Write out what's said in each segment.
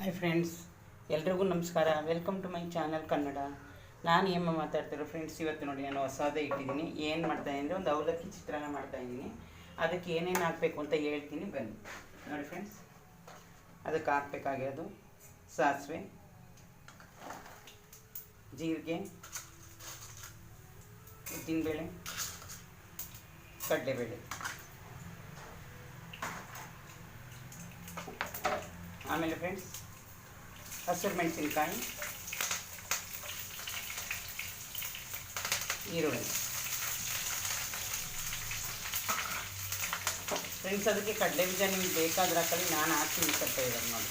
Hi friends, ಎಲ್ರಿಗೂ ನಮಸ್ಕಾರ. Welcome to my channel Kannada. ನಾನು ಏಮ್ಮ ಮಾತಾಡ್ತಿರೋ ಫ್ರೆಂಡ್ಸ್. ಇವತ್ತು ನೋಡಿ ನಾನು ಹೊಸದೇ ಇಟ್ಟಿದ್ದೀನಿ. ಏನು ಮಾಡ್ತಾಯಿದ್ದೀನಿ ಅಂದರೆ ಒಂದು ಅವಲಕ್ಕಿ ಚಿತ್ರಾನ್ನ ಮಾಡ್ತಾಯಿದ್ದೀನಿ. ಅದಕ್ಕೆ ಏನೇನು ಹಾಕಬೇಕು ಅಂತ ಹೇಳ್ತೀನಿ, ಬನ್ನಿ ನೋಡಿ ಫ್ರೆಂಡ್ಸ್. ಅದಕ್ಕೆ ಹಾಕಬೇಕಾಗಿರೋದು ಸಾಸಿವೆ, ಜೀರಿಗೆ, ಉದ್ದಿನಬೇಳೆ, ಕಡಲೆಬೇಳೆ, ಆಮೇಲೆ ಫ್ರೆಂಡ್ಸ್ ಹಸಿರು ಮೆಣಸಿನ್ಕಾಯಿ, ಈರುಳ್ಳಿ. ಫ್ರೆಂಡ್ಸ್ ಅದಕ್ಕೆ ಕಡಲೆ ಬೀಜ ನಿಮ್ಗೆ ಬೇಕಾದ್ರೆ ಹಾಕಲಿ, ನಾನು ಹಾಕ್ತೀನಿ ಸ್ವಲ್ಪ ಇರೋದು ನೋಡಿ.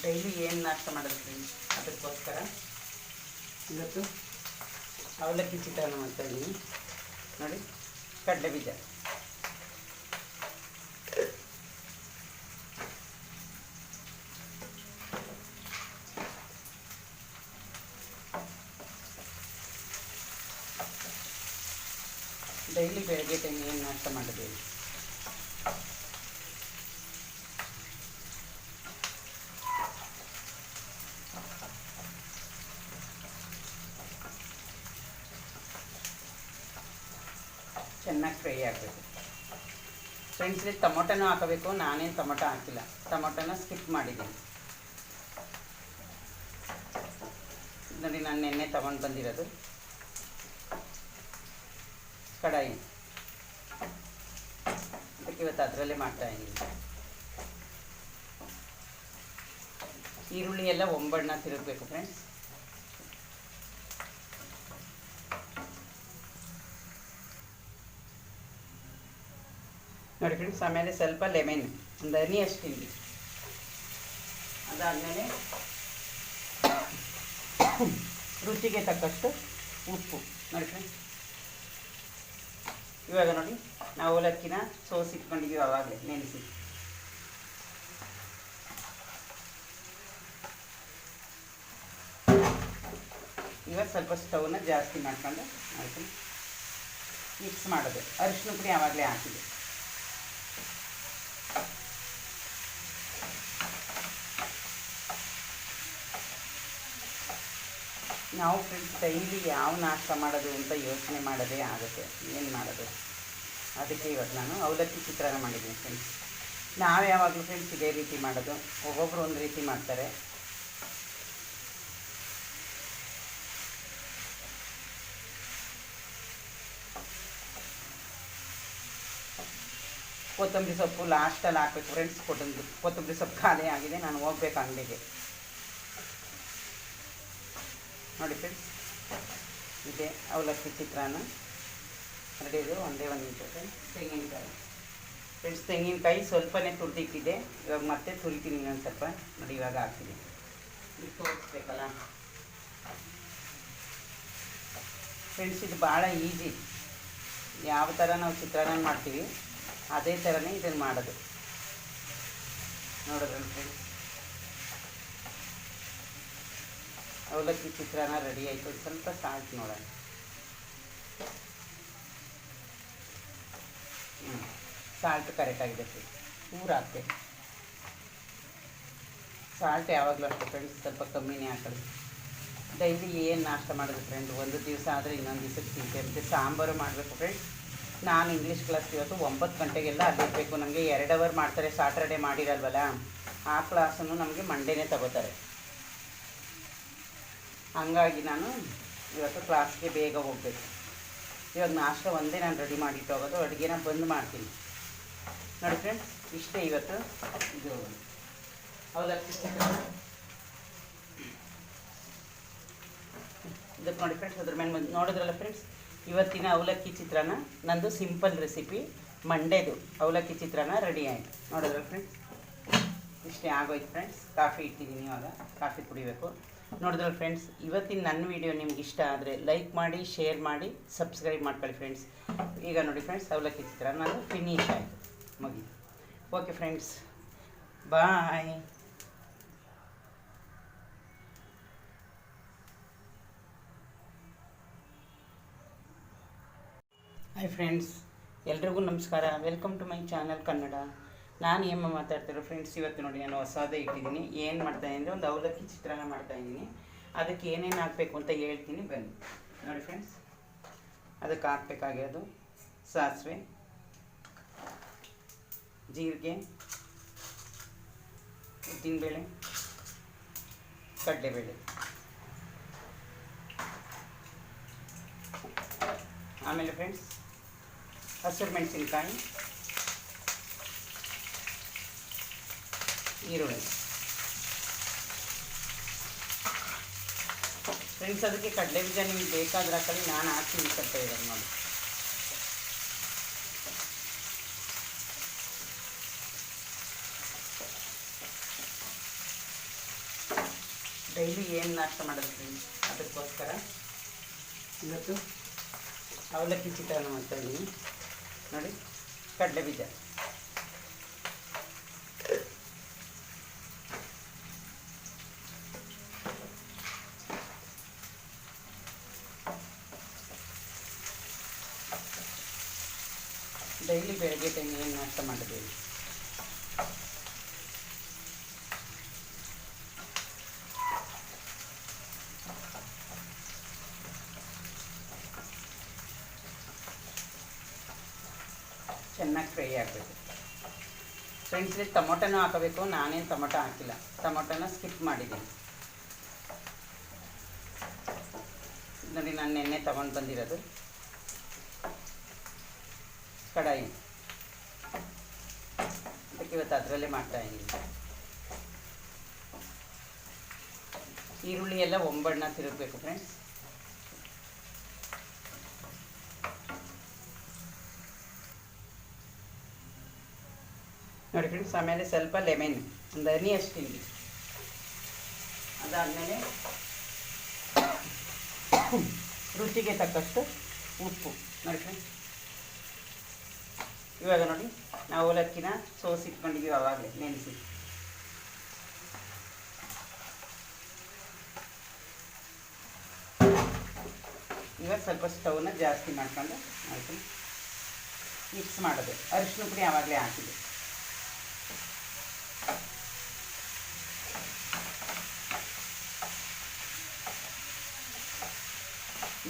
ಡೈಲಿ ಏನು ನಾಷ್ಟ ಮಾಡೋದು ಫ್ರೆಂಡ್ಸ್, ಅದಕ್ಕೋಸ್ಕರ ಇವತ್ತು ಅವಲಕ್ಕಿ ಚಿತ್ರಾನ್ನ ಮಾಡ್ತಾಯಿದ್ದೀನಿ ನೋಡಿ. ಕಡಲೆ ಬೀಜ, ಡೈಲಿ ಬೆಳಗ್ಗೆ ಟೈಮ್ ಏನು ನಾಷ್ಟ ಮಾಡೋದು. ಚೆನ್ನಾಗಿ ಫ್ರೈ ಆಗಬೇಕು ಫ್ರೆಂಡ್ಸ್. ಇಲ್ಲಿ ಟೊಮೊಟೊನೂ ಹಾಕಬೇಕು. ನಾನೇನು ಟೊಮೊಟೊ ಹಾಕಿಲ್ಲ, ಟೊಮೊಟೊನ ಸ್ಕಿಪ್ ಮಾಡಿದ್ದೀನಿ ನೋಡಿ. ನಾನು ನೆನ್ನೆ ತೊಗೊಂಡು ಬಂದಿರೋದು ಕಡಾಯಿ, ಅದಕ್ಕೆ ಇವತ್ತು ಅದರಲ್ಲೇ ಮಾಡ್ತಾಯಿದ್ದೀನಿ. ಈರುಳ್ಳಿ ಎಲ್ಲ ಒಂಬಣ್ಣ ತಿರುಗಬೇಕು ಫ್ರೆಂಡ್ಸ್. ನೋಡಿ ಫ್ರೆಂಡ್ಸ್, ಆಮೇಲೆ ಸ್ವಲ್ಪ ಲೆಮನ್, ಒಂದು ಹನಿ ಅಷ್ಟು ಹಿಂಡಿ. ಅದಾದಮೇಲೆ ರುಚಿಗೆ ತಕ್ಕಷ್ಟು ಉಪ್ಪು ನೋಡಿ ಫ್ರೆಂಡ್ಸ್. ಇವಾಗ ನೋಡಿ ನಾವು ಅವಲಕ್ಕಿನ ಸೋಸಿಟ್ಕೊಂಡಿದ್ದೀವಿ, ಆವಾಗಲೇ ನೆನೆಸಿ. ಇವಾಗ ಸ್ವಲ್ಪ ಸ್ಟವ್ನ ಜಾಸ್ತಿ ಮಾಡ್ಕೊಂಡು ಆಯಿತು ಮಿಕ್ಸ್ ಮಾಡೋದು. ಅರಿಶಿನ ಪುಡಿ ಆವಾಗಲೇ ಹಾಕಿದೆ. ನಾವು ಫ್ರೆಂಡ್ಸ್ ಡೈಲಿ ಯಾವ ನಾಷ್ಟ ಮಾಡೋದು ಅಂತ ಯೋಚನೆ ಮಾಡೋದೇ ಆಗುತ್ತೆ, ಏನು ಮಾಡೋದು. ಅದಕ್ಕೆ ಇವತ್ತು ನಾನು ಅವಲಕ್ಕಿ ಚಿತ್ರಾನ್ನ ಮಾಡಿದ್ದೀನಿ ಫ್ರೆಂಡ್ಸ್. ನಾವು ಯಾವಾಗಲೂ ಫ್ರೆಂಡ್ಸ್ ಇದೇ ರೀತಿ ಮಾಡೋದು, ಒಬ್ಬೊಬ್ಬರು ಒಂದು ರೀತಿ ಮಾಡ್ತಾರೆ. ಕೊತ್ತಂಬರಿ ಸೊಪ್ಪು ಲಾಸ್ಟಲ್ಲಿ ಹಾಕಬೇಕು ಫ್ರೆಂಡ್ಸ್. ಕೊತ್ತಂಬರಿ ಸೊಪ್ಪು ಖಾಲಿ ಆಗಿದೆ, ನಾನು ಹೋಗ್ಬೇಕು ಅಂಗಡಿಗೆ ನೋಡಿ ಫ್ರೆಂಡ್ಸ್. ಇದೆ ಅವಲಕ್ಕಿ ಚಿತ್ರಾನ್ನ ರೆಡಿ ಇದೆ. ಒಂದೇ ಒಂದು ನಿಮಿಷ ಫ್ರೆಂಡ್ಸ್. ತೆಂಗಿನಕಾಯಿ ಫ್ರೆಂಡ್ಸ್, ತೆಂಗಿನಕಾಯಿ ಸ್ವಲ್ಪನೇ ತುರಿದಿಟ್ಟಿದೆ, ಇವಾಗ ಮತ್ತೆ ತುರಿತೀನಿ ಇನ್ನೊಂದು ಸ್ವಲ್ಪ ನೋಡಿ. ಇವಾಗ ಹಾಕ್ತೀನಿ, ಇದು ತೋರಿಸ್ಬೇಕಲ್ಲ ಫ್ರೆಂಡ್ಸ್. ಇದು ಭಾಳ ಈಸಿ. ಯಾವ ಥರ ನಾವು ಚಿತ್ರಾನ್ನ ಮಾಡ್ತೀವಿ ಅದೇ ಥರನೇ ಇದನ್ನು ಮಾಡೋದು. ನೋಡೋದ್ರಲ್ಲಿ ಫ್ರೆಂಡ್ಸ್, ಅವಲಕ್ಕಿ ಚಿತ್ರಾನ್ನ ರೆಡಿ ಆಯಿತು. ಸ್ವಲ್ಪ ಸಾಲ್ಟ್ ನೋಡೋಣ. ಸಾಲ್ಟ್ ಕರೆಕ್ಟಾಗಿದೆ ಫ್ರೆಂಡ್ಸ್. ಪೂರ ಹಾಕ್ಬೇಕು ಸಾಲ್ಟ್ ಯಾವಾಗಲೂ ಅಷ್ಟೇ ಫ್ರೆಂಡ್ಸ್, ಸ್ವಲ್ಪ ಕಮ್ಮಿನೇ ಹಾಕೋದು. ಡೈಲಿ ಏನು ನಾಷ್ಟ ಮಾಡೋದು ಫ್ರೆಂಡ್, ಒಂದು ದಿವಸ ಆದರೆ ಇನ್ನೊಂದು ದಿವಸಕ್ಕೆ ತಿಂತೇವೆ. ಸಾಂಬಾರು ಮಾಡಬೇಕು ಫ್ರೆಂಡ್ಸ್. ನಾನು ಇಂಗ್ಲೀಷ್ ಕ್ಲಾಸ್ ಇವತ್ತು 9 ಗಂಟೆಗೆಲ್ಲ ಅಲ್ಲಿರಬೇಕು. ನಮಗೆ 2 ಅವರ್ ಮಾಡ್ತಾರೆ, ಸಾಟರ್ಡೆ ಮಾಡಿರಲ್ವಲ್ಲ. ಆ ಕ್ಲಾಸನ್ನು ನಮಗೆ ಮಂಡೇನೇ ತಗೋತಾರೆ. ಹಂಗಾಗಿ ನಾನು ಇವತ್ತು ಕ್ಲಾಸ್ಗೆ ಬೇಗ ಹೋಗಬೇಕು. ಇವಾಗ ನಾಷ್ಟ ಒಂದೇ ನಾನು ರೆಡಿ ಮಾಡಿಟ್ಟು ಹೋಗೋದು, ಅಡುಗೆನ ಬಂದು ಮಾಡ್ತೀನಿ ನೋಡಿ ಫ್ರೆಂಡ್ಸ್. ಇಷ್ಟೇ ಇವತ್ತು ಇದು ಅವಲಕ್ಕಿ ಚಿತ್ರಾನ್ನ. ಇದಕ್ಕೆ ನೋಡಿ ಫ್ರೆಂಡ್ಸ್, ಅದ್ರ ಮೇಲೆ ನೋಡಿದ್ರಲ್ಲ ಫ್ರೆಂಡ್ಸ್, ಇವತ್ತಿನ ಅವಲಕ್ಕಿ ಚಿತ್ರಾನ್ನ ನಂದು ಸಿಂಪಲ್ ರೆಸಿಪಿ. ಮಂಡೇದು ಅವಲಕ್ಕಿ ಚಿತ್ರಾನ್ನ ರೆಡಿ ಆಯಿತು ನೋಡಿದ್ರಲ್ಲ ಫ್ರೆಂಡ್ಸ್. ಇಷ್ಟೇ ಆಗೋಯ್ತು ಫ್ರೆಂಡ್ಸ್. ಕಾಫಿ ಇಟ್ಟಿದ್ದೀನಿ, ಇವಾಗ ಕಾಫಿ ಕುಡಿಬೇಕು. ನೋಡಿದ್ರಲ್ಲ ಫ್ರೆಂಡ್ಸ್, ಇವತ್ತಿನ ನನ್ನ ವೀಡಿಯೋ ನಿಮ್ಗೆ ಇಷ್ಟ ಆದರೆ ಲೈಕ್ ಮಾಡಿ, ಶೇರ್ ಮಾಡಿ, ಸಬ್ಸ್ಕ್ರೈಬ್ ಮಾಡ್ಕೊಳ್ಳಿ ಫ್ರೆಂಡ್ಸ್. ಈಗ ನೋಡಿ ಫ್ರೆಂಡ್ಸ್, ಅವಲಕ್ಕಿ ಚಿತ್ರಾನ್ನ ಫಿನಿಶ್ ಆಯಿತು, ಮುಗೀತು. Okay friends, bye. Hi friends, ಎಲ್ರಿಗೂ ನಮಸ್ಕಾರ. Welcome to my channel Kannada. ನಾನು ಏಮ್ಮ ಮಾತಾಡ್ತಿರೋ ಫ್ರೆಂಡ್ಸ್. ಇವತ್ತು ನೋಡಿ ನಾನು ಹೊಸದೇ ಇಟ್ಟಿದ್ದೀನಿ. ಏನು ಮಾಡ್ತಾಯಿದ್ದೀನಿ ಅಂದರೆ ಒಂದು ಅವಲಕ್ಕಿ ಚಿತ್ರಾನ್ನ ಮಾಡ್ತಾಯಿದ್ದೀನಿ. ಅದಕ್ಕೆ ಏನೇನು ಹಾಕಬೇಕು ಅಂತ ಹೇಳ್ತೀನಿ, ಬನ್ನಿ ನೋಡಿ ಫ್ರೆಂಡ್ಸ್. ಅದಕ್ಕೆ ಹಾಕಬೇಕಾಗಿರೋದು ಸಾಸಿವೆ, ಜೀರಿಗೆ, ಉದ್ದಿನಬೇಳೆ, ಕಡಲೆಬೇಳೆ, ಆಮೇಲೆ ಫ್ರೆಂಡ್ಸ್ ಹಸಿರು ಮೆಣಸಿನ್ಕಾಯಿ, ಈರುಳ್ಳಿ. ಫ್ರೆಂಡ್ಸ್ ಅದಕ್ಕೆ ಕಡಲೆ ಬೀಜ ನಿಮಗೆ ಬೇಕಾದ್ರೆ ಹಾಕಲಿ, ನಾನು ಹಾಕಿ ಕಟ್ತಾ ಇದ್ದಾರೆ ನೋಡಿ. ಡೈಲಿ ಏನು ನಾಷ್ಟ ಮಾಡೋದು ಫ್ರೆಂಡ್ಸ್, ಅದಕ್ಕೋಸ್ಕರ ಇವತ್ತು ಅವಲಕ್ಕಿ ಚಿತ್ರಾನ್ನ ಮಾಡ್ತಾಯಿದ್ದೀನಿ ನೋಡಿ. ಕಡಲೆ ಬೀಜ, ಡೈಲಿ ಬೆಳಗ್ಗೆ ಟೈಮ್ ಏನು ನಾಷ್ಟ ಮಾಡಿದ್ದೀವಿ. ಚೆನ್ನಾಗಿ ಫ್ರೈ ಆಗಬೇಕು ಫ್ರೆಂಡ್ಸ್. ಇಲ್ಲಿ ಟೊಮೊಟೊನೂ ಹಾಕಬೇಕು. ನಾನೇನು ಟೊಮೊಟೊ ಹಾಕಿಲ್ಲ, ಟೊಮೊಟೊನ ಸ್ಕಿಪ್ ಮಾಡಿದ್ದೀನಿ ನೋಡಿ. ನಾನು ನೆನ್ನೆ ತೊಗೊಂಡು ಬಂದಿರೋದು ಕಡಾಯಿ, ಅದಕ್ಕೆ ಇವತ್ತು ಅದರಲ್ಲೇ ಮಾಡ್ತಾಯಿದ್ದೀನಿ. ಈರುಳ್ಳಿ ಎಲ್ಲ ಒಂಬಣ್ಣ ತಿರುಗಬೇಕು ಫ್ರೆಂಡ್ಸ್. ನೋಡಿ ಫ್ರೆಂಡ್ಸ್, ಆಮೇಲೆ ಸ್ವಲ್ಪ ಲೆಮನ್, ಒಂದು ಹನಿ ಅಷ್ಟು ಹಿಂಡಿ. ಅದಾದಮೇಲೆ ರುಚಿಗೆ ತಕ್ಕಷ್ಟು ಉಪ್ಪು ನೋಡಿ ಫ್ರೆಂಡ್ಸ್. ಇವಾಗ ನೋಡಿ ನಾವು ಅವಲಕ್ಕಿನ ಸೋಸಿಟ್ಕೊಂಡಿದ್ದೀವಿ, ಆವಾಗಲೇ ನೆನೆಸಿ. ಇವಾಗ ಸ್ವಲ್ಪ ಸ್ಟವ್ನ ಜಾಸ್ತಿ ಮಾಡ್ಕೊಂಡು ಆಯಿತು ಮಿಕ್ಸ್ ಮಾಡೋದು. ಅರಿಶಿನ ಪುಡಿ ಆವಾಗಲೇ ಹಾಕಿದೆ.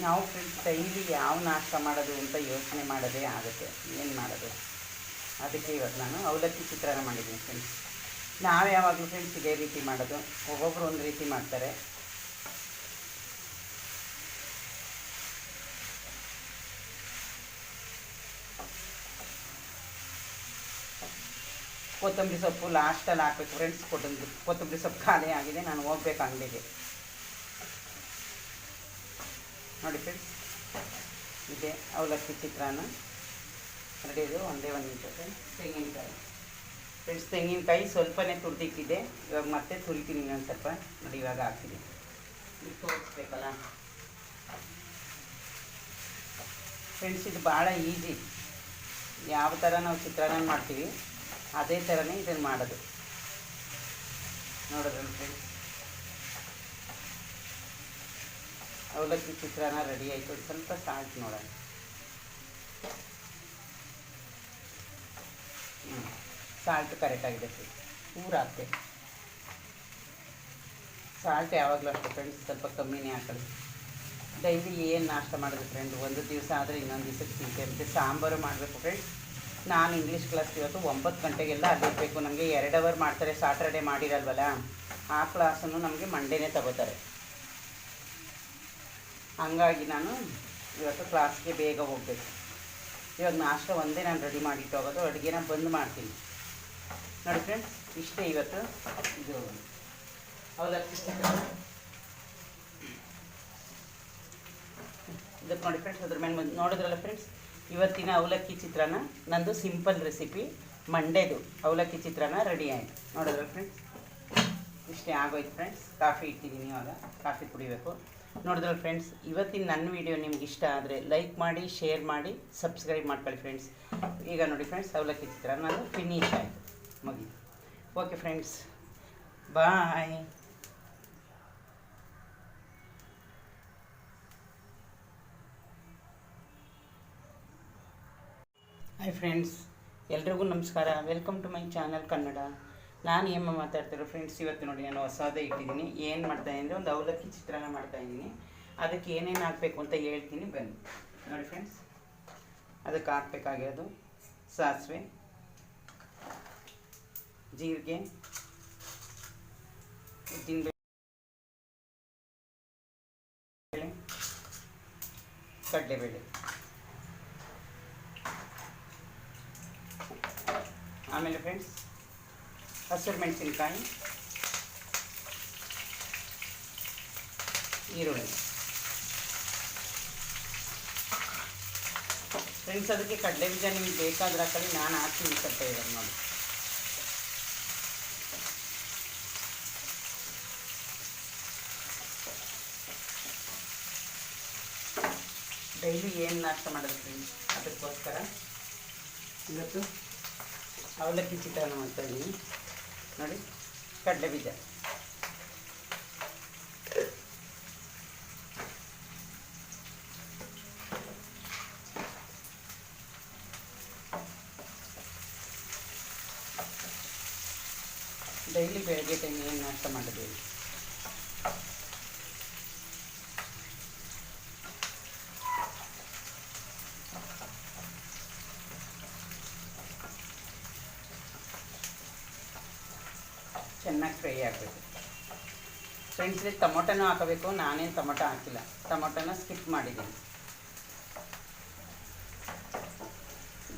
ನಾವು ಫ್ರೆಂಡ್ಸ್ ಡೈಲಿ ಯಾವ ನಾಷ್ಟ ಮಾಡೋದು ಅಂತ ಯೋಚನೆ ಮಾಡೋದೇ ಆಗುತ್ತೆ, ಏನು ಮಾಡೋದು. ಅದಕ್ಕೆ ಇವತ್ತು ನಾನು ಅವಲಕ್ಕಿ ಚಿತ್ರಾನ್ನ ಮಾಡಿದ್ದೀನಿ ಫ್ರೆಂಡ್ಸ್. ನಾವು ಯಾವಾಗಲೂ ಫ್ರೆಂಡ್ಸ್ ಇದೇ ರೀತಿ ಮಾಡೋದು, ಒಬ್ಬೊಬ್ಬರು ಒಂದು ರೀತಿ ಮಾಡ್ತಾರೆ. ಕೊತ್ತಂಬರಿ ಸೊಪ್ಪು ಲಾಸ್ಟಲ್ಲಿ ಹಾಕ್ಬೇಕು ಫ್ರೆಂಡ್ಸ್. ಕೊತ್ತಂಬರಿ ಸೊಪ್ಪು ಖಾಲಿ ಆಗಿದೆ, ನಾನು ಹೋಗ್ಬೇಕು ಅಂಗಡಿಗೆ ನೋಡಿ ಫ್ರೆಂಡ್ಸ್. ಇದೆ ಅವಲಕ್ಕಿ ಚಿತ್ರಾನ್ನ ರೆಡಿ. ಇದು ಒಂದೇ ಒಂದು ನಿಮಿಷ ಫ್ರೆಂಡ್ಸ್. ತೆಂಗಿನಕಾಯಿ ಫ್ರೆಂಡ್ಸ್, ತೆಂಗಿನಕಾಯಿ ಸ್ವಲ್ಪನೇ ತುರಿದಿಟ್ಟಿದೆ, ಇವಾಗ ಮತ್ತೆ ತುರಿತೀನಿ ಇನ್ನೊಂದು ಸ್ವಲ್ಪ ನೋಡಿ. ಇವಾಗ ಹಾಕ್ತೀನಿ, ಇದು ತೋರಿಸ್ಬೇಕಲ್ಲ ಫ್ರೆಂಡ್ಸ್. ಇದು ಭಾಳ ಈಸಿ. ಯಾವ ಥರ ನಾವು ಚಿತ್ರಾನ್ನ ಮಾಡ್ತೀವಿ ಅದೇ ಥರನೇ ಇದನ್ನು ಮಾಡೋದು. ನೋಡೋದ್ರಲ್ಲಿ ಫ್ರೆಂಡ್ಸ್, ಅವಲಕ್ಕಿ ಚಿತ್ರಾನ್ನ ರೆಡಿ ಆಯಿತು. ಸ್ವಲ್ಪ ಸಾಲ್ಟ್ ನೋಡೋಣ. ಸಾಲ್ಟ್ ಕರೆಕ್ಟಾಗಿದೆ ಫ್ರೆಂಡ್ಸ್. ಹಾಕ್ತೆ ಸಾಲ್ಟ್ ಯಾವಾಗಲೂ ಅಷ್ಟೇ ಫ್ರೆಂಡ್ಸ್, ಸ್ವಲ್ಪ ಕಮ್ಮಿನೇ ಹಾಕೊಳ್ಳಿ. ಡೈಲಿ ಏನು ನಾಷ್ಟ ಮಾಡೋದು ಫ್ರೆಂಡ್, ಒಂದು ದಿವಸ ಆದರೆ ಇನ್ನೊಂದು ದಿವಸಕ್ಕೆ ತಿಂತೆ. ಸಾಂಬಾರು ಮಾಡಬೇಕು ಫ್ರೆಂಡ್ಸ್. ನಾನು ಇಂಗ್ಲೀಷ್ ಕ್ಲಾಸ್ ಇವತ್ತು 9 ಗಂಟೆಗೆಲ್ಲ ಅಲ್ಲಿರಬೇಕು. ನಮಗೆ 2 ಅವರ್ ಮಾಡ್ತಾರೆ, ಸಾಟರ್ಡೆ ಮಾಡಿರಲ್ವಲ್ಲ. ಆ ಕ್ಲಾಸನ್ನು ನಮಗೆ ಮಂಡೇನೇ ತಗೋತಾರೆ. ಹಂಗಾಗಿ ನಾನು ಇವತ್ತು ಕ್ಲಾಸ್ಗೆ ಬೇಗ ಹೋಗಬೇಕು. ಇವಾಗ ನಾಷ್ಟ ಒಂದೇ ನಾನು ರೆಡಿ ಮಾಡಿಟ್ಟು ಹೋಗೋದು, ಅಡುಗೆನ ಬಂದ್ ಮಾಡ್ತೀನಿ ನೋಡಿ ಫ್ರೆಂಡ್ಸ್. ಇಷ್ಟೇ ಇವತ್ತು ಇದು ಅವಲಕ್ಕಿ ಚಿತ್ರಾನ್ನ. ಇದಕ್ಕೆ ನೋಡಿ ಫ್ರೆಂಡ್ಸ್, ಅದ್ರ ಮೇಲೆ ನೋಡಿದ್ರಲ್ಲ ಫ್ರೆಂಡ್ಸ್, ಇವತ್ತಿನ ಅವಲಕ್ಕಿ ಚಿತ್ರಾನ್ನ ನಂದು ಸಿಂಪಲ್ ರೆಸಿಪಿ. ಮಂಡೇದು ಅವಲಕ್ಕಿ ಚಿತ್ರಾನ್ನ ರೆಡಿ ಆಯಿತು ನೋಡಿದ್ರಲ್ಲ ಫ್ರೆಂಡ್ಸ್. ಇಷ್ಟೇ ಆಗೋಯ್ತು ಫ್ರೆಂಡ್ಸ್. ಕಾಫಿ ಇಟ್ಟಿದ್ದೀನಿ, ಇವಾಗ ಕಾಫಿ ಕುಡಿಬೇಕು. ನೋಡಿದ್ರಲ್ಲ ಫ್ರೆಂಡ್ಸ್, ಇವತ್ತಿನ ನನ್ನ ವಿಡಿಯೋ ನಿಮ್ಗೆ ಇಷ್ಟ ಆದರೆ ಲೈಕ್ ಮಾಡಿ, ಶೇರ್ ಮಾಡಿ, ಸಬ್ಸ್ಕ್ರೈಬ್ ಮಾಡ್ಕೊಳ್ಳಿ ಫ್ರೆಂಡ್ಸ್. ಈಗ ನೋಡಿ ಫ್ರೆಂಡ್ಸ್, ಅವಲಕ್ಕಿ ಚಿತ್ರಾನ್ನ ಫಿನಿಶ್ ಆಯಿತು, ಮುಗಿ. Okay friends, bye. Hi friends, ಎಲ್ರಿಗೂ ನಮಸ್ಕಾರ. Welcome to my channel Kannada. ನಾನು ಏಮ್ಮ ಮಾತಾಡ್ತಿರೋ ಫ್ರೆಂಡ್ಸ್. ಇವತ್ತು ನೋಡಿ ನಾನು ಹೊಸದೇ ಇಟ್ಟಿದ್ದೀನಿ. ಏನು ಮಾಡ್ತಾಯಿದ್ದೀನಿ ಅಂದರೆ ಒಂದು ಅವಲಕ್ಕಿ ಚಿತ್ರಾನ್ನ ಮಾಡ್ತಾಯಿದ್ದೀನಿ. ಅದಕ್ಕೆ ಏನೇನು ಹಾಕಬೇಕು ಅಂತ ಹೇಳ್ತೀನಿ, ಬನ್ನಿ ನೋಡಿ ಫ್ರೆಂಡ್ಸ್. ಅದಕ್ಕೆ ಹಾಕಬೇಕಾಗಿರೋದು ಸಾಸಿವೆ, ಜೀರಿಗೆ, ಉದ್ದಿನಬೇಳೆ, ಕಡಲೆಬೇಳೆ, ಆಮೇಲೆ ಫ್ರೆಂಡ್ಸ್ ಹಸಿರು ಮೆಣಸಿನ್ಕಾಯಿ, ಈರುಳ್ಳಿ. ಫ್ರೆಂಡ್ಸ್ ಅದಕ್ಕೆ ಕಡಲೆ ಬೀಜ ನಿಮಗೆ ಬೇಕಾದ್ರೆ ಹಾಕಿ, ನಾನು ಹಾಕಿ ಕಟ್ತಾ ಇದ್ದಾರೆ ನೋಡಿ. ಡೈಲಿ ಏನು ನಾಷ್ಟ ಮಾಡೋದು ಫ್ರೆಂಡ್ಸ್, ಅದಕ್ಕೋಸ್ಕರ ಇವತ್ತು ಅವಲಕ್ಕಿ ಚಿತ್ರಾನ್ನ ಮಾಡ್ತಾಯಿದ್ದೀನಿ ನೋಡಿ. ಕಡಲೆ ಬೀಜ, ಡೈಲಿ ಬೆಳಗ್ಗೆ ಟೈಮ್ ಏನು ನಾಷ್ಟ ಮಾಡೋದು. ಚೆನ್ನಾಗಿ ಫ್ರೈ ಆಗಬೇಕು ಫ್ರೆಂಡ್ಸ್. ಇದಕ್ಕೆ ಟೊಮೊಟೊನೂ ಹಾಕಬೇಕು. ನಾನೇನು ಟೊಮೊಟೊ ಹಾಕಿಲ್ಲ, ಟೊಮೊಟೊನ ಸ್ಕಿಪ್ ಮಾಡಿದ್ದೀನಿ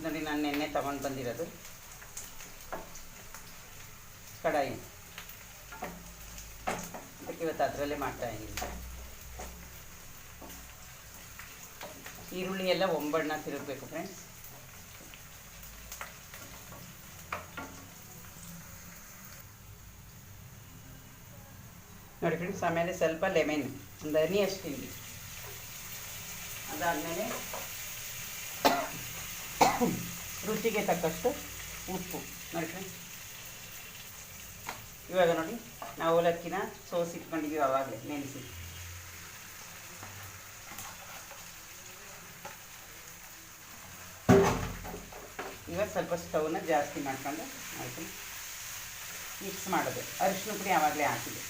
ನೋಡಿ. ನಾನು ನೆನ್ನೆ ತೊಗೊಂಡು ಬಂದಿರೋದು ಕಡಾಯಿ, ಅದಕ್ಕೆ ಇವತ್ತು ಅದರಲ್ಲೇ ಮಾಡ್ತಾಯಿದ್ದೀನಿ. ಈರುಳ್ಳಿ ಎಲ್ಲ ಒಂಬಣ್ಣ ತಿರುಗಬೇಕು ಫ್ರೆಂಡ್ಸ್. ನೋಡಿ ಫ್ರೆಂಡ್ಸ್, ಆಮೇಲೆ ಸ್ವಲ್ಪ ಲೆಮನ್, ಒಂದು ಹನಿ ಅಷ್ಟು ಹಿಂಡಿ. ಅದಾದಮೇಲೆ ರುಚಿಗೆ ತಕ್ಕಷ್ಟು ಉಪ್ಪು ನೋಡಿ ಫ್ರೆಂಡ್ಸ್. ಇವಾಗ ನೋಡಿ, ನಾವು ಅವಲಕ್ಕಿನ ಸೋಸಿಟ್ಕೊಂಡಿದ್ದೀವಿ ಆವಾಗಲೇ ನೆನೆಸಿ. ಇವಾಗ ಸ್ವಲ್ಪ ಸ್ಟವ್ನ ಜಾಸ್ತಿ ಮಾಡ್ಕೊಂಡು ಆಯಿತು ಮಿಕ್ಸ್ ಮಾಡೋದು. ಅರಿಶಿನ ಪುಡಿ ಆವಾಗಲೇ ಹಾಕಿದೆ.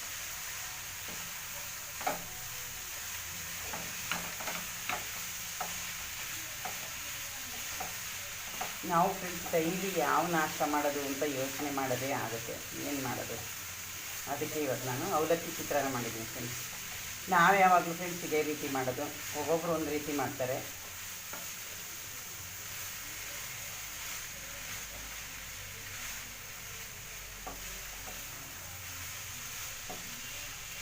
ನಾವು ಫ್ರೆಂಡ್ಸ್ ಡೈಲಿ ಯಾವ ನಾಷ್ಟ ಮಾಡೋದು ಅಂತ ಯೋಚನೆ ಮಾಡೋದೇ ಆಗುತ್ತೆ, ಏನು ಮಾಡೋದು. ಅದಕ್ಕೆ ಇವತ್ತು ನಾನು ಅವಲಕ್ಕಿ ಚಿತ್ರಾನ್ನ ಮಾಡಿದ್ದೀನಿ ಫ್ರೆಂಡ್ಸ್. ನಾವು ಯಾವಾಗಲೂ ಫ್ರೆಂಡ್ಸ್ ಇದೇ ರೀತಿ ಮಾಡೋದು, ಒಬ್ಬೊಬ್ಬರು ಒಂದು ರೀತಿ ಮಾಡ್ತಾರೆ.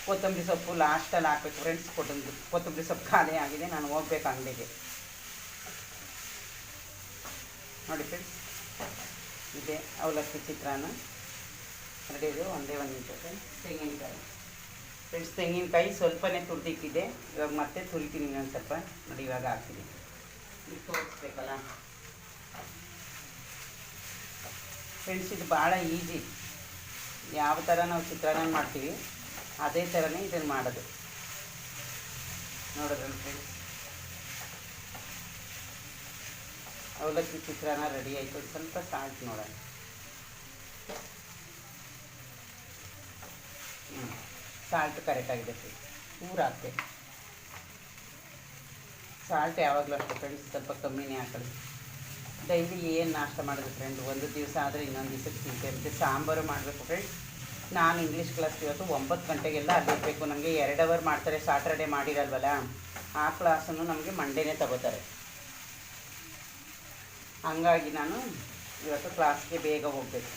ಕೊತ್ತಂಬರಿ ಸೊಪ್ಪು ಲಾಸ್ಟಲ್ಲಿ ಹಾಕಬೇಕು ಫ್ರೆಂಡ್ಸ್. ಕೊತ್ತಂಬರಿ ಸೊಪ್ಪು ಖಾಲಿ ಆಗಿದೆ, ನಾನು ಹೋಗ್ಬೇಕು ಅಂಗಡಿಗೆ ನೋಡಿ ಫ್ರೆಂಡ್ಸ್. ಇದೆ ಅವಲಕ್ಕಿ ಚಿತ್ರಾನ್ನ ರೆಡಿ ಇದೆ. ಒಂದೇ ಒಂದು ನಿಮಿಷ ಫ್ರೆಂಡ್ಸ್. ತೆಂಗಿನಕಾಯಿ ಫ್ರೆಂಡ್ಸ್, ತೆಂಗಿನಕಾಯಿ ಸ್ವಲ್ಪನೇ ತುರಿದಿಕ್ಕಿದೆ. ಇವಾಗ ಮತ್ತೆ ತುರಿತೀನಿ ಇನ್ನೊಂದು ಸ್ವಲ್ಪ ನೋಡಿ. ಇವಾಗ ಹಾಕ್ತೀನಿ, ಇದು ತೋರಿಸ್ಬೇಕಲ್ಲ ಫ್ರೆಂಡ್ಸ್. ಇದು ಭಾಳ ಈಸಿ. ಯಾವ ಥರ ನಾವು ಚಿತ್ರಾನ್ನ ಮಾಡ್ತೀವಿ ಅದೇ ಥರನೇ ಇದನ್ನು ಮಾಡೋದು. ನೋಡಿದ್ರಲ್ಲ ಫ್ರೆಂಡ್ಸ್, ಅವಲಕ್ಕಿ ಚಿತ್ರಾನ್ನ ರೆಡಿ ಆಯಿತು. ಸ್ವಲ್ಪ ಸಾಲ್ಟ್ ನೋಡೋಣ. ಸಾಲ್ಟ್ ಕರೆಕ್ಟಾಗಿದೆ ಫ್ರೆಂಡ್ಸ್. ಊರು ಹಾಕ್ಬೇಕು. ಸಾಲ್ಟ್ ಯಾವಾಗಲೂ ಅಷ್ಟೇ ಫ್ರೆಂಡ್ಸ್, ಸ್ವಲ್ಪ ಕಮ್ಮಿನೇ ಹಾಕೊಳ್ಳಿ. ಡೈಲಿ ಏನು ನಾಷ್ಟ ಮಾಡೋದು ಫ್ರೆಂಡ್, ಒಂದು ದಿವಸ ಆದರೆ ಇನ್ನೊಂದು ದಿವಸಕ್ಕೆ ತಿಂತಾ ಇರುತ್ತೆ. ಸಾಂಬಾರು ಮಾಡಬೇಕು ಫ್ರೆಂಡ್ಸ್. ನಾನು ಇಂಗ್ಲೀಷ್ ಕ್ಲಾಸ್ ಇವತ್ತು 9 ಗಂಟೆಗೆಲ್ಲ ಅಲ್ಲಿರಬೇಕು. ನಮಗೆ 2 ಅವರ್ ಮಾಡ್ತಾರೆ, ಸಾಟರ್ಡೆ ಮಾಡಿರಲ್ವಲ್ಲ. ಆ ಕ್ಲಾಸನ್ನು ನಮಗೆ ಮಂಡೇನೇ ತಗೋತಾರೆ. ಹಂಗಾಗಿ ನಾನು ಇವತ್ತು ಕ್ಲಾಸ್ಗೆ ಬೇಗ ಹೋಗಬೇಕು.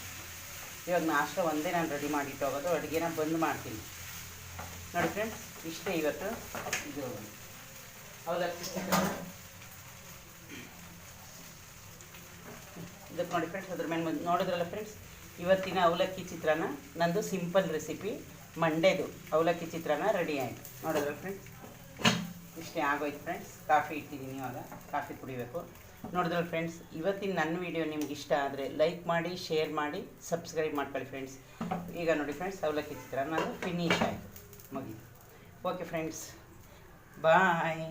ಇವಾಗ ನಾಷ್ಟ ಒಂದೇ ನಾನು ರೆಡಿ ಮಾಡಿಟ್ಟು ಹೋಗೋದು, ಅಡುಗೆನ ಬಂದು ಮಾಡ್ತೀನಿ ನೋಡಿ ಫ್ರೆಂಡ್ಸ್. ಇಷ್ಟೇ ಇವತ್ತು ಇದು ಅವಲಕ್ಕಿ ಇದಕ್ಕೆ ನೋಡಿ ಫ್ರೆಂಡ್ಸ್. ಅದ್ರ ಮೇಲೆ ನೋಡಿದ್ರಲ್ಲ ಫ್ರೆಂಡ್ಸ್, ಇವತ್ತಿನ ಅವಲಕ್ಕಿ ಚಿತ್ರಾನ್ನ ನಂದು ಸಿಂಪಲ್ ರೆಸಿಪಿ. ಮಂಡೇದು ಅವಲಕ್ಕಿ ಚಿತ್ರಾನ್ನ ರೆಡಿ ಆಯಿತು. ನೋಡಿದ್ರಲ್ಲ ಫ್ರೆಂಡ್ಸ್, ಇಷ್ಟೇ ಆಗೋಯ್ತು ಫ್ರೆಂಡ್ಸ್. ಕಾಫಿ ಇಟ್ಟಿದ್ದೀನಿ, ಇವಾಗ ಕಾಫಿ ಕುಡಿಬೇಕು. ನೋಡಿದ್ರಲ್ಲ ಫ್ರೆಂಡ್ಸ್, ಇವತ್ತಿನ ನನ್ನ ವೀಡಿಯೋ ನಿಮ್ಗೆ ಇಷ್ಟ ಆದರೆ ಲೈಕ್ ಮಾಡಿ, ಶೇರ್ ಮಾಡಿ, ಸಬ್ಸ್ಕ್ರೈಬ್ ಮಾಡ್ಕೊಳ್ಳಿ ಫ್ರೆಂಡ್ಸ್. ಈಗ ನೋಡಿ ಫ್ರೆಂಡ್ಸ್, ಅವಲಕ್ಕಿ ಚಿತ್ರಾನ್ನ ಫಿನಿಶ್ ಆಯಿತು, ಮುಗೀತು. ಓಕೆ ಫ್ರೆಂಡ್ಸ್, ಬಾಯ್.